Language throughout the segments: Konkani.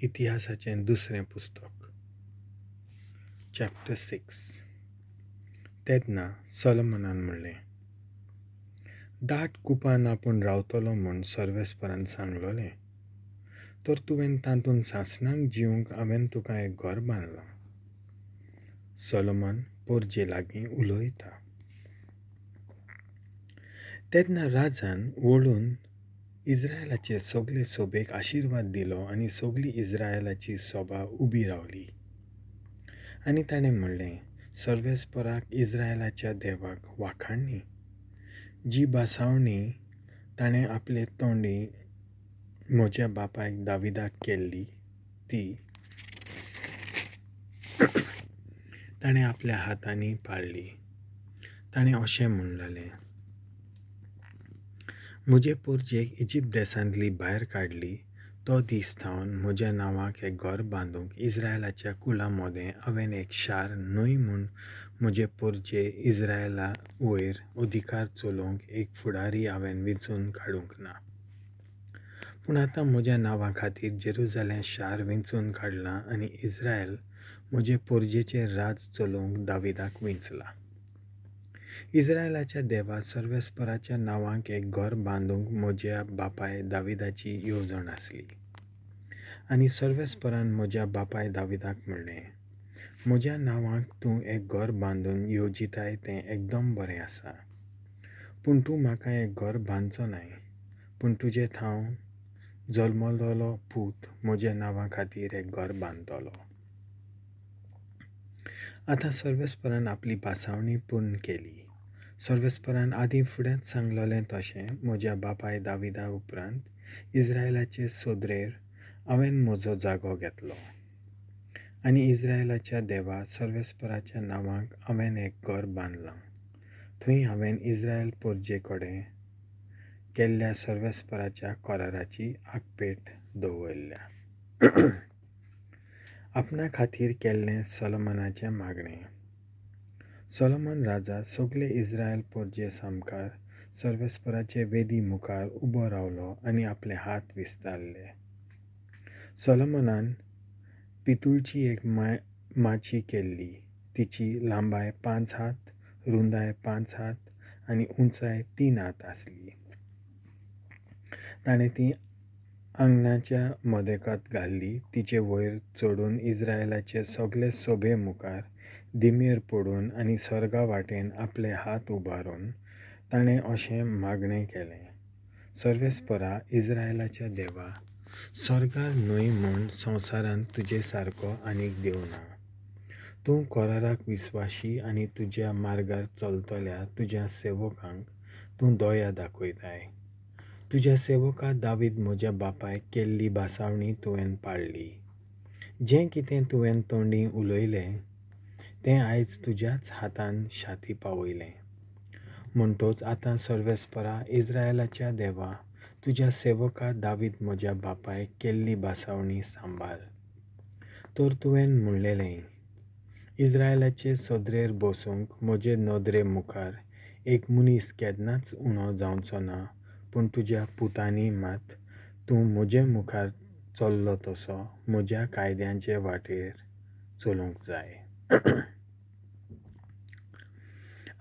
इतिहासाचें दुसरें पुस्तक चॅप्टर 6. तेन्ना सोलोमनान म्हणलें, दाट कुपान आपूण रावतलो म्हूण सोर्वेस्परान सांगलोलें, तर तुवें तातूंत सासणांक जिवंक हांवें तुका एक घर बांदलां. सोलोमन porje लागीं उलोयता. तेन्ना राजान वळून इस्रायलाचे सगळे सोबेक आशिर्वाद दिलो आनी सगळी इस्रायलाची सोबा उबी रावली. आनी ताणें म्हणलें, सर्वेस्पराक इस्रायलाच्या देवाक वाखाणणी. जी बासावणी ताणें आपले तोंडी म्हज्या बापायक दाविदाक केल्ली ती ताणें आपल्या हातांनी पाळली. ताणें अशें म्हणलेलें, म्हजे पोरजेक इजिप्त देशांतली भायर काडली तो दीस थावन म्हज्या नांवाक एक घर बांदूंक इस्रायलाच्या कुळा मोदें हांवें एक शार न्हय म्हूण म्हजे पोरजे इस्रायला वयर अधिकार चलोवंक एक फुडारी हांवें वेंचून काडूंक ना. पूण आतां म्हज्या नांवा खातीर जेरुजालेम शार वेंचून काडलां आनी इस्रायल म्हजे पोरजेचेर राज चलोवंक दाविदाक वेंचला. इस्रायलाच्या देवा सर्वेस्पराच्या नांवाक एक घर बांदूंक म्हज्या बापाय दाविदाची येवजण आसली. आनी सर्वेस्परान म्हज्या बापाय दाविदाक म्हणलें, म्हज्या नांवाक तूं एक घर बांदून येवजिताय तें एकदम बरें आसा. पूण तूं म्हाका एक घर बांदचो नाय, पूण तुजे तहांव जल्मलोलो पूत म्हज्या नांवा खातीर एक घर बांदतलो. आतां सर्वेस्परान आपली बासावणी पूर्ण केली. सर्वेस्परान आदीं फुडेंच सांगलोलें तशें म्हज्या बापाय दाविदा उपरांत इस्रायलाचे सोदरेर हांवें म्हजो जागो घेतलो. आनी इस्रायलाच्या देवा सर्वेस्पराच्या नांवाक हांवें एक घर बांदलां. थंय हांवें इस्रायल पोरजे कडेन kel'lea सर्वेस्पराच्या कोराराची आगपेट दवरल्या. आपणा खातीर केल्लें सोलोमनाचें मागणें. सोलोमन राजा सगळे इस्रायल पोरजे सामकार सर्वेस्पराचे वेदी मुखार उबो रावलो आनी आपले हात विस्तारले. सोलोमनान पितूळची एक माची केल्ली. तिची लांबाय 5 हात, रुंदाय 5 हात आनी उंचाय 3 हात आसली. ताणें ती आंगणाच्या मदेकांत घाल्ली. तिचे वयर चडून इस्रायलाचे सगळे सोबे मुखार दिमेर पडून आनी स्वर्गा वाटेन आपले हात उबारून ताणें अशें मागणें केलें, सर्वेस्परा इस्रायलाच्या देवा, स्वर्गार न्हय म्हूण संवसारांत तुजे सारको आनीक देव ना. तूं कोराराक विस्वाशी आनी तुज्या मार्गार चलतल्या तुज्या सेवकांक तूं दया दाखयताय. तुज्या सेवका दावीद म्हज्या बापायक केल्ली बासावणी तुवें पाळ्ळी. जें कितें तुवें तोंडी उलयलें तें आयज तुज्याच हातान शाती पावयलें. म्हणटोच आतां सर्वेस्परा इस्रायलाच्या देवा, तुज्या सेवका दावीद म्हज्या बापायक केल्ली बासावणी सांबाळ. तर तुवें म्हणलेलें, इस्रायलाचे सदरेर बसूंक म्हजे नदरे मुखार एक मनीस केन्नाच उणो जावचो ना, पूण तुज्या पुतांनी मात तूं म्हजे मुखार चल्लो तसो म्हज्या कायद्यांचे वाटेर चलूंक जाय.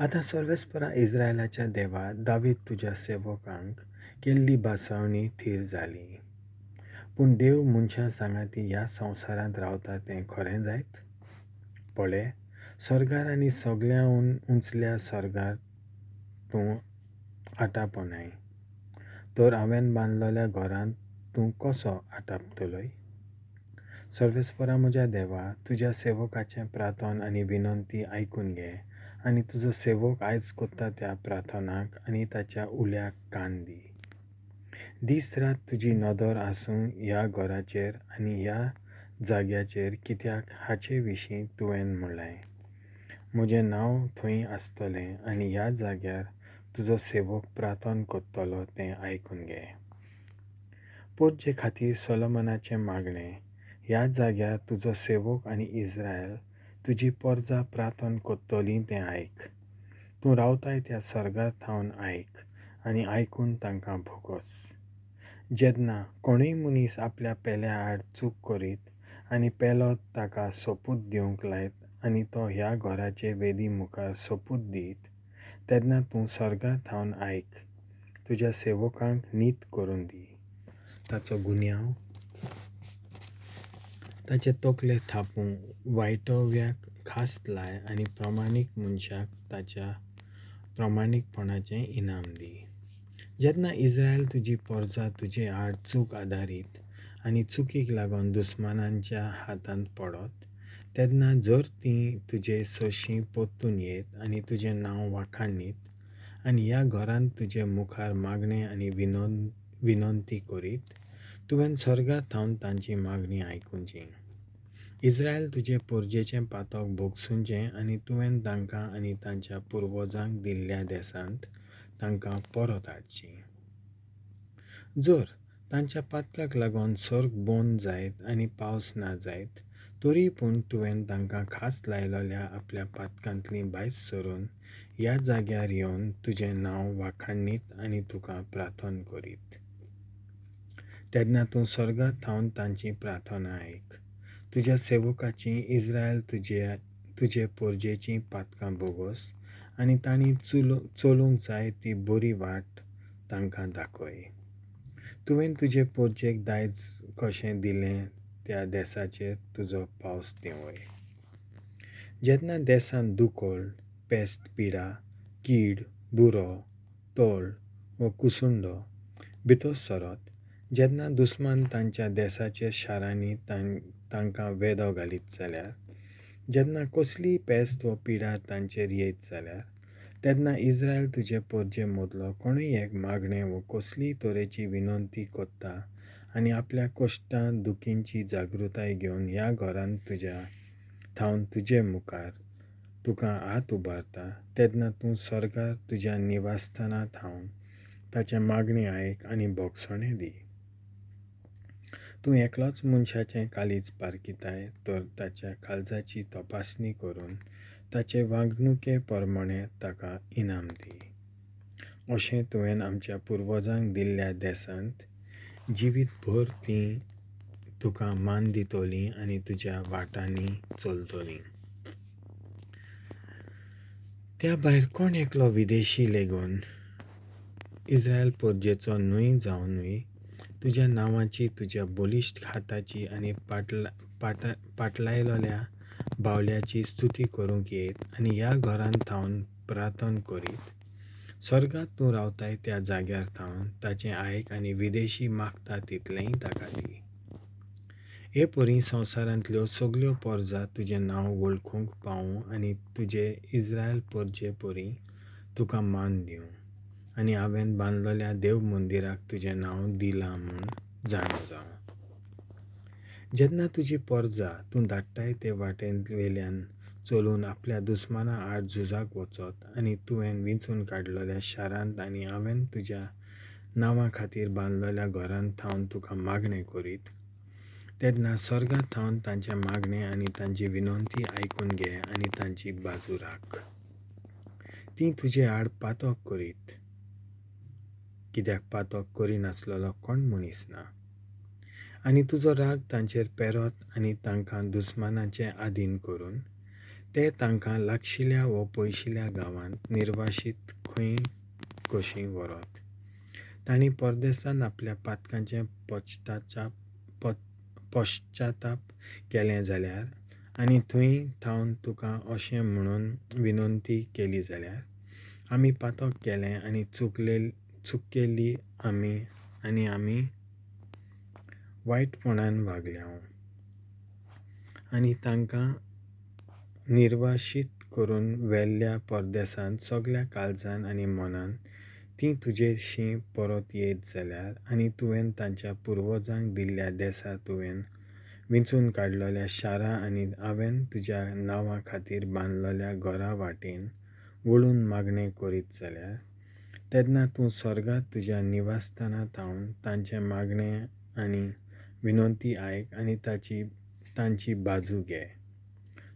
आतां सर्वेस्परा इस्रायलाच्या देवा, दावीद तुज्या सेवकांक केल्ली बासावणी थीर जाली. पूण देव मनशां सांगाती ह्या संवसारांत रावता तें खरें जायत? पळय, स्वर्गार आनी सगळ्याहून उंचल्या स्वर्गार तूं आटापनाय, तर हांवें बांदलोल्या घरांत तूं कसो आटापतलोय? सर्वेस्परा म्हज्या देवा, तुज्या सेवकाचें प्रार्थन आनी विनंती आयकून घे आनी तुजो सेवक आयज कोत्ता त्या प्रार्थनाक आनी ताच्या उल्याक कान दी. दीस रात तुजी नदर आसूं ह्या घराचेर आनी ह्या जाग्याचेर, कित्याक हाचे विशीं तुवें म्हणलें, म्हजें नांव थंय आसतलें आनी ह्या जाग्यार तुजो सेवक प्रार्थन कोत्तलो तें आयकून घे. पोरजे खातीर सोलोमनाचें मागणें. ह्या जाग्यार तुजो सेवक आनी इस्रायल तुजी पोरजां प्रार्थन कोत्तलीं तें आयक. तूं रावताय त्या स्वर्गार थावन आयक आनी आयकून तांकां भोगोस. जेन्ना कोणूय मनीस आपल्या पेल्या आड चूक करीत आनी पेलो ताका सोपूत दिवंक लायत आनी तो ह्या घराचे वेदी मुखार सोपूत दीत, तेन्ना तूं सर्गांत थावन आयक, तुज्या सेवकांक नीत करून दी. ताचो गुन्यांव ताचे तकले थापून वायटव्याक खास्त लाय आनी प्रमाणीक मनशाक ताच्या प्रमाणीकपणाचें इनाम दी. जेन्ना इस्रायल तुजी पोरजां तुजे आड चूक आदारीत आनी चुकीक लागून दुस्मानांच्या हातांत पडत, तेन्ना जर तीं तुजे सोशी पोत्तून येत आनी तुजें नांव वाखाणीत आनी ह्या घरांत तुजे मुखार मागणें आनी विनंती करीत, तुवें सर्गांत थावन तांची मागणी आयकुची. इस्रायल तुजे पोरजेचें पातक भोगसूचें आनी तुवें तांकां आनी तांच्या पुर्वजांक दिल्ल्या देसांत तांकां परत हाडची. जर तांच्या पातकाक लागून सर्ग बंद जायत आनी पावस ना जायत, तरी पूण तुवें तांकां खास लायलोल्या आपल्या पातकांतलीं भायर सरून ह्या जाग्यार येवन तुजें नांव वाखाणीत आनी तुका प्रार्थना करीत, तेन्ना तूं सर्गांत थावन तांची प्रार्थना आयक. तुज्या सेवकाची इस्रायल तुजे पोरजेचीं पातकां बोगोस आनी तांणी चलूंक जाय ती बरी वाट तांकां दाखय. तुवें तुजे पोरजेक दायज कशें दिलें त्या देसाचेर तुजो पावस देंवय. जेन्ना देसांत दुकोळ, पेस्ट पिडा, कीड, बुरो, तोळ वा कुसुंडो भितर सरत, जेन्ना दुस्मान तांच्या देसाच्या शारांनी तांकां वेदो घालीत जाल्यार, जेन्ना कसलीय पेस्त वा पिडा तांचेर येयत जाल्यार, तेन्ना इस्रायल तुजे पोरजे मदलो कोणूय एक मागणें वा कसलीय तरेची विनंती कोत्ता आनी आपल्या कश्टां दुखींची जागृताय घेवन ह्या घरांत तुज्या थावन तुजे मुखार तुका हात उबारता, तेन्ना तूं सर्गार तुज्या निवासस्थाना थावन ताचे मागणी आयक आनी भोगसणें दी. तूं एकलोच मनशाचें काळीज पारकिताय तर ताच्या काळजाची तपासणी करून ताचे वागणुके प्रमाणें ताका इनाम दी. अशें तुवें आमच्या पुर्वजांक दिल्ल्या देसांत जिवीतभर तीं तुका मान दितलीं आनी तुज्या वाटांनी चलतलीं. त्या भायर कोण एकलो विदेशी लेगून इस्रायल पोरजेचो न्हय जावनूय तुज्या नांवाची, तुज्या बलिश्ट हाताची आनी पाटलायलोल्या बावल्याची स्तुती करूंक येत आनी ह्या घरांत थावन प्रार्थना करीत, सर्गांत तूं रावताय त्या जाग्यार थावन ताचें आयक आनी विदेशी मागता तितलेंय ताका दी. हे परी संवसारांतल्यो सगल्यो पोरजां तुजें नांव वळखूंक पावूं आनी तुजे इस्रायल पोरजे परी तुका मान दिवं आनी हांवें बांदलोल्या देव मंदिराक तुजें नांव दिलां म्हूण जाणो जावं. जेन्ना तुजीं पोरजां तूं धाडटाय ते वाटेन वेल्यान चलून आपल्या दुस्माना आड झुजाक वचत आनी तुवें विंचून काडलोल्या शारांत आनी हांवें तुज्या नांवा खातीर बांदलोल्या घरांत थावन तुका मागणें करीत, तेन्ना सर्गांत थावन तांचें मागणें आनी तांची विनंती आयकून घे आनी तांची बाजू राख. तीं तुजे आड पातक करीत, कित्याक पातक करिनासलेलो कोण मनीस ना, आनी तुजो राग तांचेर पेरत आनी तांकां दुस्मानाचें आधीन करून ते तांकां लागशिल्ल्या वा पयशिल्ल्या गांवांत निर्वाशीत खंय कशीं व्हरत. तांणी परदेसांत आपल्या पातकांचें पश्चाताप केलें जाल्यार आनी थंय थावन तुका अशें म्हणून विनंती केली जाल्यार, आमी पातक केलें आनी चुकलेली आमी वायटपणान वागल्यां आनी तांकां निर्वाशीत करून व्हेल्ल्या परदेसांत सगल्या काळजान आनी मनान तीं तुजेशीं परत येयत जाल्यार आनी तुवें तांच्या पुर्वजांक दिल्ल्या देसा तुवें विंचून काडलोल्या शारां आनी हांवें तुज्या नांवा खातीर बांदलोल्या घरा वाटेन वळून मागणें करीत जाल्यार, तेन्ना तूं सर्गांत तुज्या निवासस्थाना थावन तांचें मागणें आनी विनंती आयक आनी तांची बाजू घे.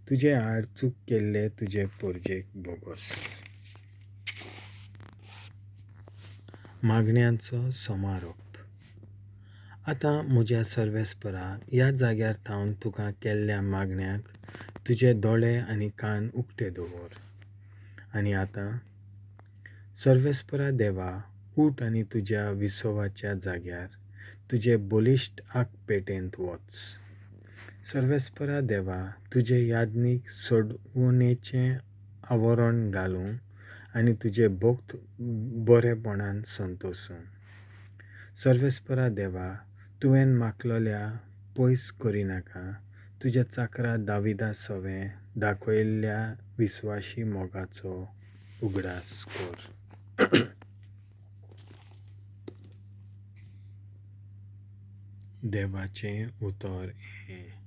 तुजे आड चूक केल्ले तुजे पोरजेक बोगोस. मागण्यांचो समारोप. आतां म्हज्या सर्वेस्परा ह्या जाग्यार thaun तुका केल्ल्या मागण्याक तुजे दोळे आनी कान उक्ते दवर. आनी आतां सर्वेस्परा देवा ऊठ आनी तुज्या विसोवाच्या जाग्यार तुजे बलिश्ट आंक पेटेंत वच. सर्वेस्परा देवा तुजे यादनीक सोडवणेचें आवरण घालूं आनी तुजे भोक्त बरेपणान संतोसूं. सर्वेस्परा देवा तुवें माखलोल्या पयस करिनाका तुज्या चाकरा दाविदा सवें dakhoil'lea विस्वाशी मोगाचो उगडास कर. देवाचें उतर हें.